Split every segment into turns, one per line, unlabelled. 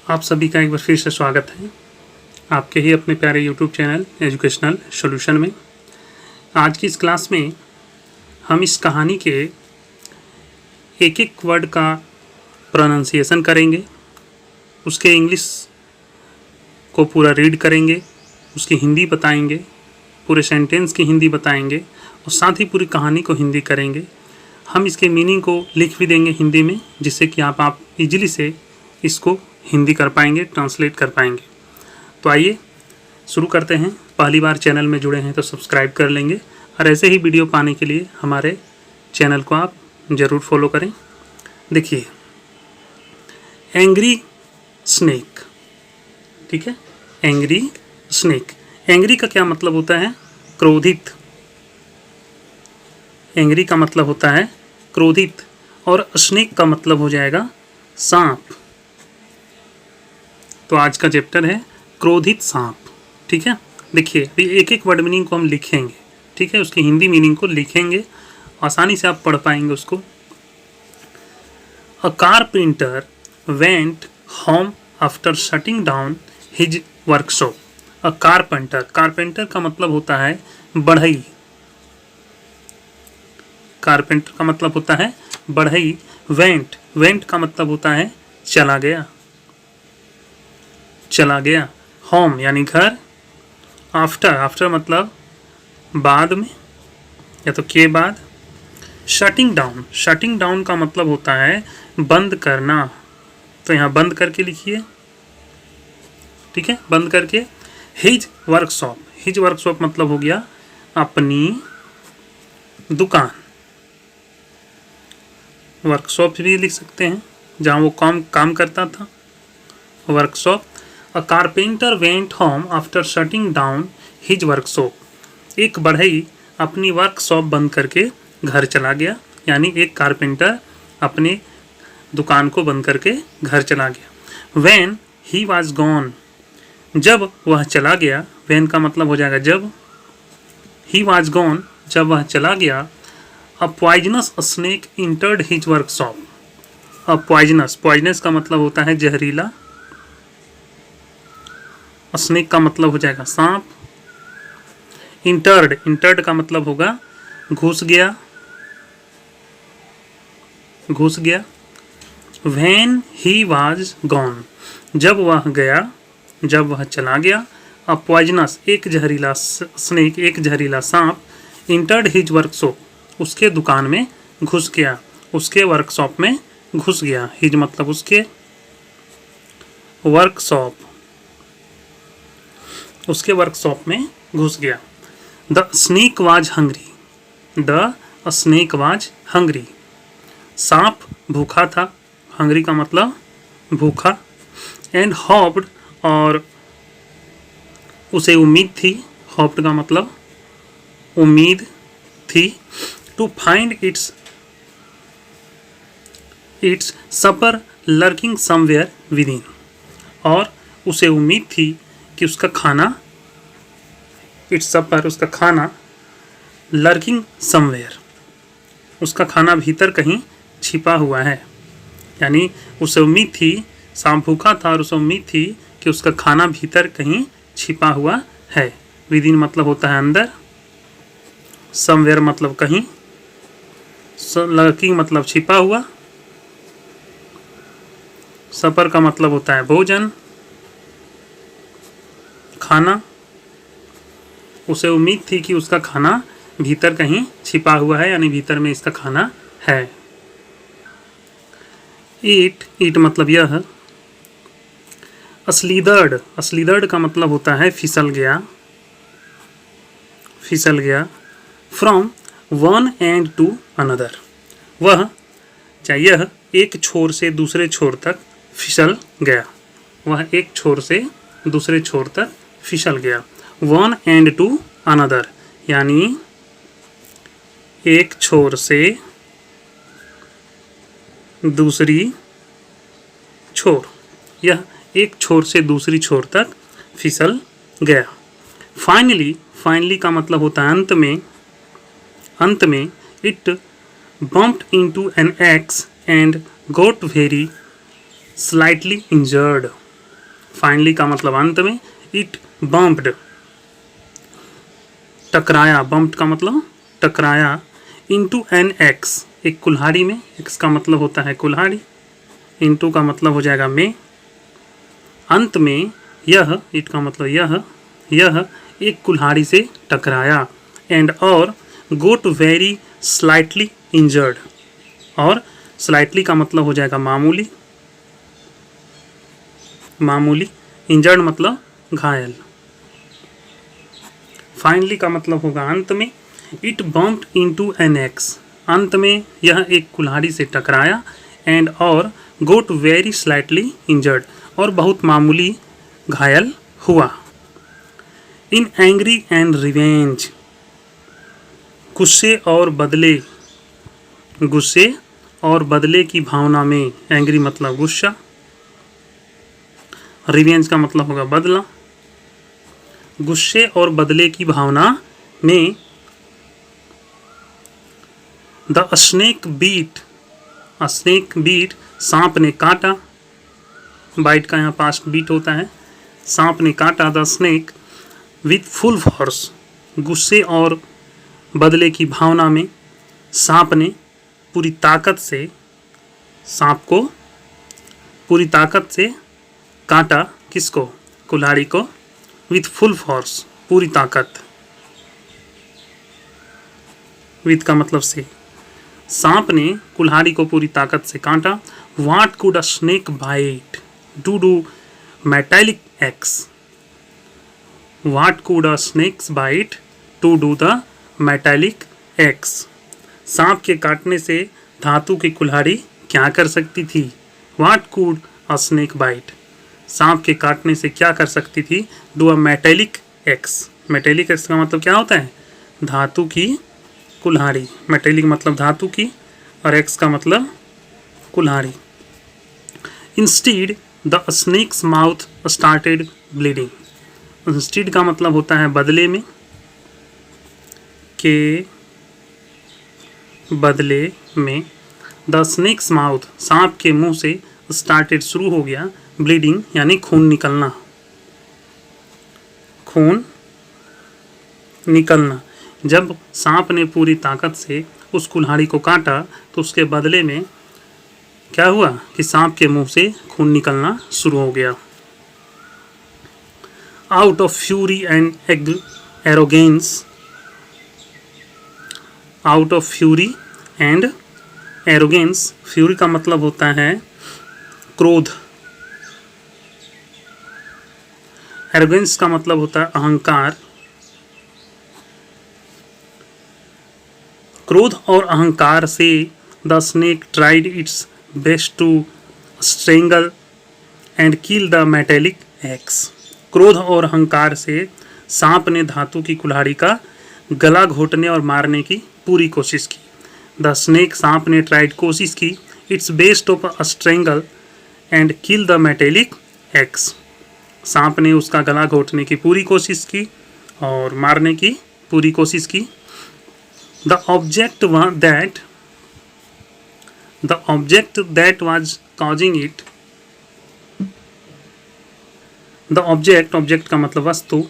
आप सभी का एक बार फिर से स्वागत है आपके ही अपने प्यारे यूट्यूब चैनल एजुकेशनल सॉल्यूशन में। आज की इस क्लास में हम इस कहानी के एक एक वर्ड का प्रोनाउंसिएशन करेंगे, उसके इंग्लिश को पूरा रीड करेंगे, उसकी हिंदी बताएंगे, पूरे सेंटेंस की हिंदी बताएंगे और साथ ही पूरी कहानी को हिंदी करेंगे। हम इसके मीनिंग को लिख भी देंगे हिंदी में, जिससे कि आप इजीली से इसको हिंदी कर पाएंगे, ट्रांसलेट कर पाएंगे। तो आइए शुरू करते हैं। पहली बार चैनल में जुड़े हैं तो सब्सक्राइब कर लेंगे और ऐसे ही वीडियो पाने के लिए हमारे चैनल को आप ज़रूर फॉलो करें। देखिए, एंग्री स्नेक, ठीक है, एंग्री स्नेक। एंग्री का क्या मतलब होता है? क्रोधित। एंग्री का मतलब होता है क्रोधित और स्नेक का मतलब हो जाएगा सांप। तो आज का चैप्टर है क्रोधित सांप, ठीक है। देखिए, एक एक वर्ड मीनिंग को हम लिखेंगे, ठीक है, उसकी हिंदी मीनिंग को लिखेंगे, आसानी से आप पढ़ पाएंगे उसको। A carpenter went home after shutting down his workshop. A carpenter, carpenter का मतलब होता है बढ़ई। कारपेंटर का मतलब होता है बढ़ई। वेंट, वेंट का मतलब होता है चला गया, चला गया। होम यानी घर। आफ्टर, आफ्टर मतलब बाद में या तो के बाद। शटिंग डाउन, शटिंग डाउन का मतलब होता है बंद करना। तो यहाँ बंद करके लिखिए, ठीक है, बंद करके। हिज वर्कशॉप, हिज वर्कशॉप मतलब हो गया अपनी दुकान। वर्कशॉप भी लिख सकते हैं जहाँ वो काम करता था, workshop. A carpenter went home after shutting down his workshop. एक बढ़ई अपनी वर्कशॉप बंद करके घर चला गया, यानी एक कारपेंटर अपने दुकान को बंद करके घर चला गया। वैन ही वॉज गॉन, जब वह चला गया। वैन का मतलब हो जाएगा जब। ही वॉज गॉन, जब वह चला गया। A poisonous snake entered his workshop. A poisonous, poisonous का मतलब होता है जहरीला। स्नेक का मतलब हो जाएगा सांप। इंटर्ड, इंटर्ड का मतलब होगा घुस गया, घुस गया। व्हेन ही वाज गॉन, जब वह गया, जब वह चला गया। अ पॉइजनस, एक जहरीला स्नेक, एक जहरीला सांप। इंटर्ड हिज वर्कशॉप, उसके दुकान में घुस गया, उसके वर्कशॉप में घुस गया। हिज मतलब उसके, वर्कशॉप, उसके वर्कशॉप में घुस गया। The snake was hungry, the snake was hungry, सांप भूखा था। हंग्री का मतलब भूखा। एंड हॉप्ड, और उसे उम्मीद थी। हॉप्ड का मतलब उम्मीद थी। To find its supper lurking somewhere within, और उसे उम्मीद थी कि उसका खाना, इट्स सपर, उसका खाना, लर्किंग समवेयर, उसका खाना भीतर कहीं छिपा हुआ है। यानी उसे उम्मीद थी, सांप भूखा था और उसे उम्मीद थी कि उसका खाना भीतर कहीं छिपा हुआ है। विद इन मतलब होता है अंदर, समवेयर मतलब कहीं, लर्किंग मतलब छिपा हुआ, सपर का मतलब होता है भोजन, खाना। उसे उम्मीद थी कि उसका खाना भीतर कहीं छिपा हुआ है, यानी भीतर में इसका खाना है। ईट, ईट मतलब यह। अस्लीदर्ड, अस्लीदर्ड का मतलब होता है फिसल गया, फिसल गया। From one end to another, वह चाहे यह एक छोर से दूसरे छोर तक फिसल गया, वह एक छोर से दूसरे छोर तक फिसल गया। वन एंड टू अनदर यानी एक छोर से दूसरी छोर, यह एक छोर से दूसरी छोर तक फिसल गया। फाइनली, फाइनली का मतलब होता है अंत में, अंत में। It bumped into an axe and got very slightly injured. Finally का मतलब अंत में। इट बम्प्ड, टकराया, बम्प्ड का मतलब टकराया, इनटू एन एक्स, एक कुल्हाड़ी में, एक्स का मतलब होता है कुल्हाड़ी, इनटू का मतलब हो जाएगा में, अंत में यह, इट का मतलब यह एक कुल्हाड़ी से टकराया, एंड और गोट वेरी स्लाइटली इंजर्ड, और स्लाइटली का मतलब हो जाएगा मामूली, मामूली, इंजर्ड मतलब घायल। फाइनली का मतलब होगा अंत में। It bumped into an axe, अंत में यह एक कुल्हाड़ी से टकराया, एंड और गोट वेरी स्लाइटली इंजर्ड, और बहुत मामूली घायल हुआ। इन एंग्री एंड रिवेंज, गुस्से और बदले, गुस्से और बदले की भावना में, एंग्री मतलब गुस्सा, रिवेंज का मतलब होगा बदला, गुस्से और बदले की भावना में the snake bit, snake bit, सांप ने काटा, बाइट का यहाँ पास्ट बीट होता है, सांप ने काटा, the snake with full force, गुस्से और बदले की भावना में सांप ने पूरी ताकत से, सांप को पूरी ताकत से काटा, किसको, कुल्हाड़ी को, विथ फुल फोर्स, पूरी ताकत, विथ का मतलब से, सांप ने कुल्हाड़ी को पूरी ताकत से काटा। What could a snake bite to do metallic axe, what could a snake's bite to do the metallic axe, सांप के काटने से धातु की कुल्हाड़ी क्या कर सकती थी। What could a snake bite, सांप के काटने से क्या कर सकती थी, do a metallic axe, metallic axe का मतलब क्या होता है, धातु की कुल्हाड़ी, मेटालिक मतलब धातु की, और एक्स का मतलब कुल्हाड़ी। Instead the snake's mouth started bleeding, instead का मतलब होता है बदले में, के बदले में, द स्नेक्स माउथ, सांप के मुंह से, स्टार्टेड शुरू हो गया, ब्लीडिंग यानी खून निकलना, खून निकलना। जब सांप ने पूरी ताकत से उस कुल्हाड़ी को काटा तो उसके बदले में क्या हुआ कि सांप के मुंह से खून निकलना शुरू हो गया। Out of fury and arrogance, out of fury and arrogance, fury का मतलब होता है क्रोध, एरोगेंस का मतलब होता है अहंकार, क्रोध और अहंकार से the snake tried its best to strangle and kill the metallic axe, क्रोध और अहंकार से सांप ने धातु की कुल्हाड़ी का गला घोटने और मारने की पूरी कोशिश की। द स्नेक, सांप ने ट्राइड, कोशिश की, it's best of strangle and kill the metallic x, सांप ने उसका गला घोटने की पूरी कोशिश की और मारने की पूरी कोशिश की। The object that was causing it, the object, object का मतलब वस्तु,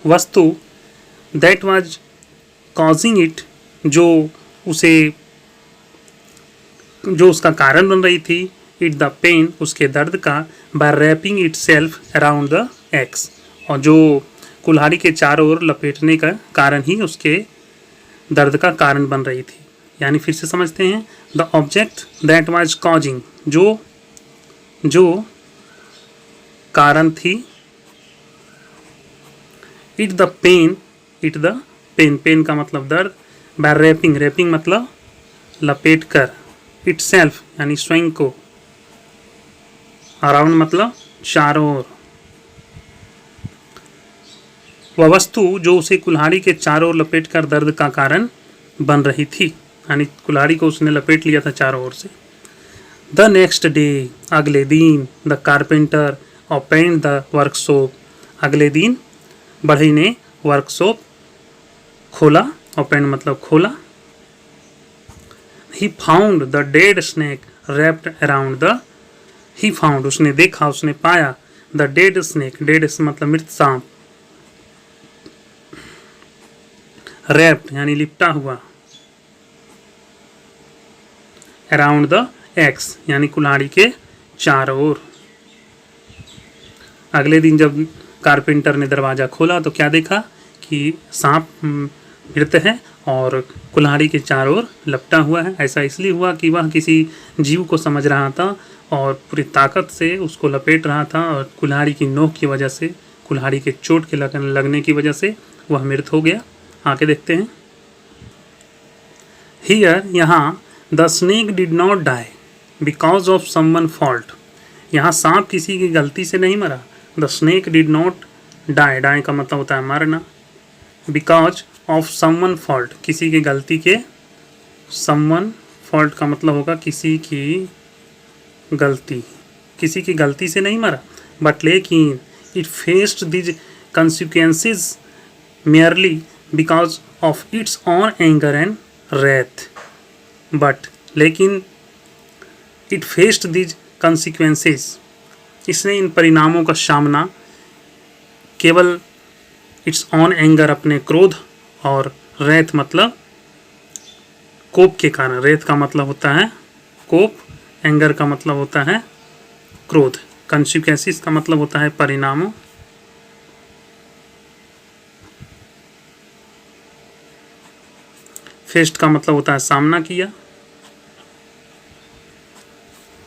वस्तु, दैट वाज कॉजिंग इट, जो उसे, जो उसका कारण बन रही थी, इट द पेन, उसके दर्द का, by wrapping itself around the axe, और जो कुल्हाड़ी के चारों ओर लपेटने का कारण ही उसके दर्द का कारण बन रही थी। यानी फिर से समझते हैं, the object that was causing, जो कारण थी, इट द पेन, पेन का मतलब दर्द, बाय रैपिंग, रैपिंग मतलब लपेट कर, इट सेल्फ यानी स्वयं को, अराउंड मतलब चारों ओर, वह वस्तु जो उसे कुल्हाड़ी के चारों ओर लपेट कर दर्द का कारण बन रही थी, यानी कुल्हाड़ी को उसने लपेट लिया था चारों ओर से। द नेक्स्ट डे, अगले दिन, the carpenter opened the workshop, अगले दिन बढ़ई ने वर्कशॉप खोला, ओपन मतलब खोला। He found the dead snake wrapped around the he found, उसने देखा, उसने पाया, द डेड स्नेक, डेड मतलब मृत सांप, रैप्ड यानी लिपटा हुआ, अराउंड द एक्स यानी कुल्हाड़ी के चारों ओर। अगले दिन जब कारपेंटर ने दरवाज़ा खोला तो क्या देखा कि सांप मृत है और कुल्हाड़ी के चारों ओर लपटा हुआ है। ऐसा इसलिए हुआ कि वह किसी जीव को समझ रहा था और पूरी ताकत से उसको लपेट रहा था, और कुल्हाड़ी की नोक की वजह से, कुल्हाड़ी के चोट के लगने की वजह से वह मृत हो गया। आगे देखते हैं। हियर, यहाँ, the snake did not die because of someone fault, यहाँ सांप किसी की गलती से नहीं मरा। The snake did not die, die का मतलब होता है मरना, बिकॉज ऑफ समवन फॉल्ट, किसी की गलती के, समवन फॉल्ट का मतलब होगा किसी की गलती, किसी की गलती से नहीं मरा, बट लेकिन it faced these consequences merely because of its on anger and Wraith, but लेकिन इट फेस्ड दिज कंसिक्वेंसेस, इसने इन परिणामों का सामना केवल इट्स ऑन एंगर, अपने क्रोध, और रेथ मतलब कोप के कारण, रेथ का मतलब होता है कोप, एंगर का मतलब होता है क्रोध, कंसिक्वेंसेस का मतलब होता है परिणामों, फेस्ट का मतलब होता है सामना किया,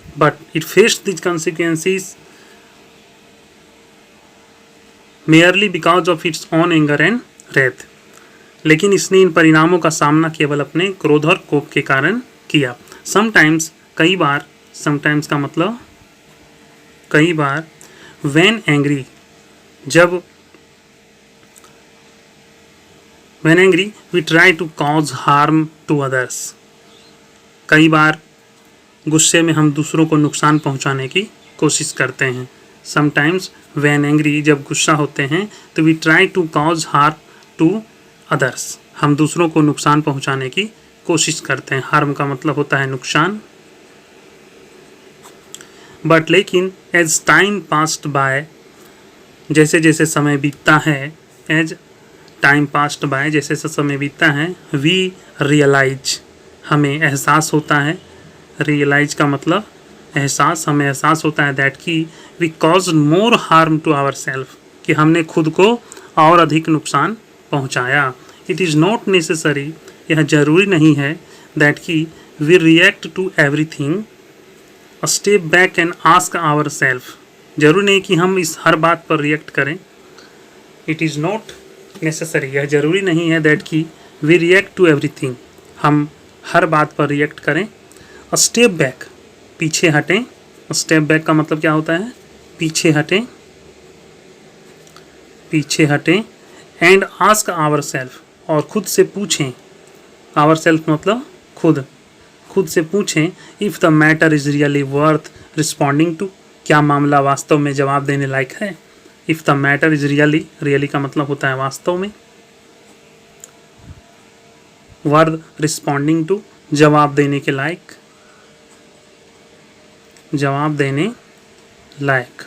but it faced this consequences merely because of its on anger and Wraith, लेकिन इसने इन परिणामों का सामना केवल अपने क्रोध और कोप के कारण किया। समटाइम्स, कई बार, समटाइम्स का मतलब कई बार, व्हेन एंग्री, जब, when angry we try to cause harm to others, कई बार गुस्से में हम दूसरों को नुकसान पहुंचाने की कोशिश करते हैं। समटाइम्स व्हेन एंग्री, जब गुस्सा होते हैं तो we try to cause harm to others, हम दूसरों को नुकसान पहुंचाने की कोशिश करते हैं। हार्म का मतलब होता है नुकसान। बट लेकिन एज टाइम पास्ड बाय, जैसे जैसे समय बीतता है, एज टाइम पास्ड बाय, जैसे जैसे समय बीतता है, वी रियलाइज, हमें एहसास होता है, रियलाइज का मतलब एहसास, हमें एहसास होता है दैट कि we cause more harm to ourself, कि हमने खुद को और अधिक नुकसान पहुंचाया। इट इज़ नॉट नेसेसरी, यह जरूरी नहीं है, दैट कि we react to everything, step back and ask ourself, जरूरी नहीं कि हम इस हर बात पर रिएक्ट करें। इट इज़ नॉट नेसेसरी, यह जरूरी नहीं है दैट कि वी रिएक्ट टू एवरीथिंग, हम हर बात पर रिएक्ट करें। स्टेप बैक, पीछे हटें, स्टेप बैक का मतलब क्या होता है, पीछे हटें, पीछे हटें, एंड आस्क आवर सेल्फ, और खुद से पूछें, आवर सेल्फ मतलब खुद, खुद से पूछें, if the matter is really worth responding to, क्या मामला वास्तव में जवाब देने लायक है। If the matter is really, really का मतलब होता है वास्तव में, वर्थ रिस्पॉन्डिंग टू, जवाब देने के लायक, जवाब देने लायक,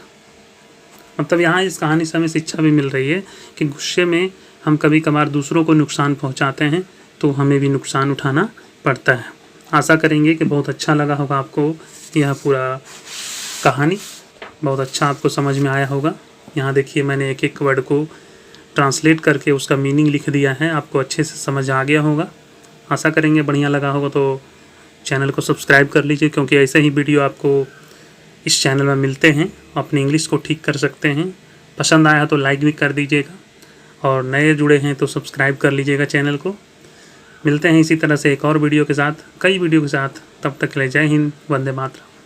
मतलब यहाँ इस कहानी से हमें शिक्षा भी मिल रही है कि गुस्से में हम कभी कभार दूसरों को नुकसान पहुँचाते हैं तो हमें भी नुकसान उठाना पड़ता है। आशा करेंगे कि बहुत अच्छा लगा होगा आपको यह पूरा कहानी, बहुत अच्छा आपको समझ में आया होगा। यहाँ देखिए मैंने एक एक वर्ड को ट्रांसलेट करके उसका मीनिंग लिख दिया है, आपको अच्छे से समझ आ गया होगा। आशा करेंगे बढ़िया लगा होगा तो चैनल को सब्सक्राइब कर लीजिए, क्योंकि ऐसे ही वीडियो आपको इस चैनल में मिलते हैं, अपनी इंग्लिश को ठीक कर सकते हैं। पसंद आया तो लाइक भी कर दीजिएगा, और नए जुड़े हैं तो सब्सक्राइब कर लीजिएगा चैनल को। मिलते हैं इसी तरह से एक और वीडियो के साथ, कई वीडियो के साथ, तब तक के लिए जय हिंद, वंदे मातरम।